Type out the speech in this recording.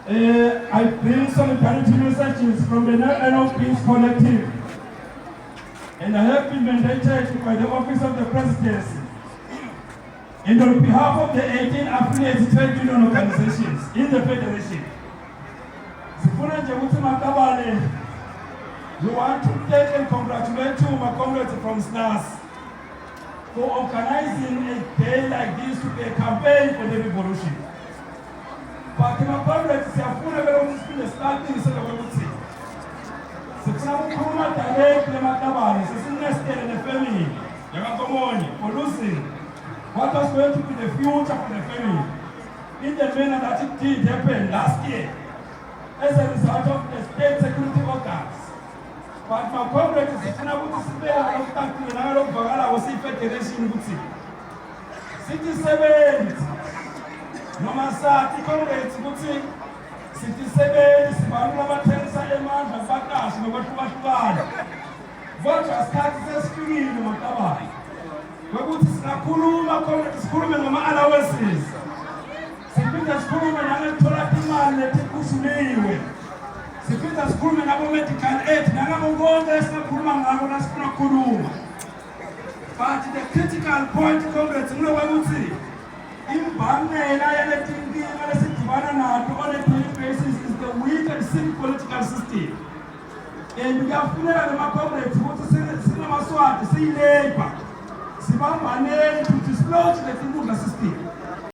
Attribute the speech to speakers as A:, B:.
A: I bring solidarity messages from the National Peace Collective, and I have been mandated by the Office of the Presidency and on behalf of the 18 affiliated trade union organizations in the Federation. We want to thank and congratulate you, my comrades from SNAS, for organizing a day like this to be a campaign for the revolution. But my comrades, they are full of the starting to the revolution. Sifuna direct the Thabani, Nested and the family, Nkomonde, for losing what was going to be the future for the family in the manner that it did happen last year as a result of the state security organs. But my comrades, Sifuna spare of country and out of Bagala was in Federation Butsi. City 7, no Masati comrades Butsi. City 7, Sibanula Matensa Eman, Bakash, no Batuan. Voters taxes free in Thabani. Wabuti Nakulu, Makom, Skurman, and Alawasis. Sipita Skurman, and Tolakiman, and Tikusume. Sipita Skurman, and medical aid, and Namagonda, Kurman, and Naskuru. But the critical point, Congress, no Wabuti. In Banga, and I elected the Banana to on a daily basis is the weak and sick political system. And we have full of the Comrades who to cinema swat, see labor. Simam Mane to dislodge the Timuga system.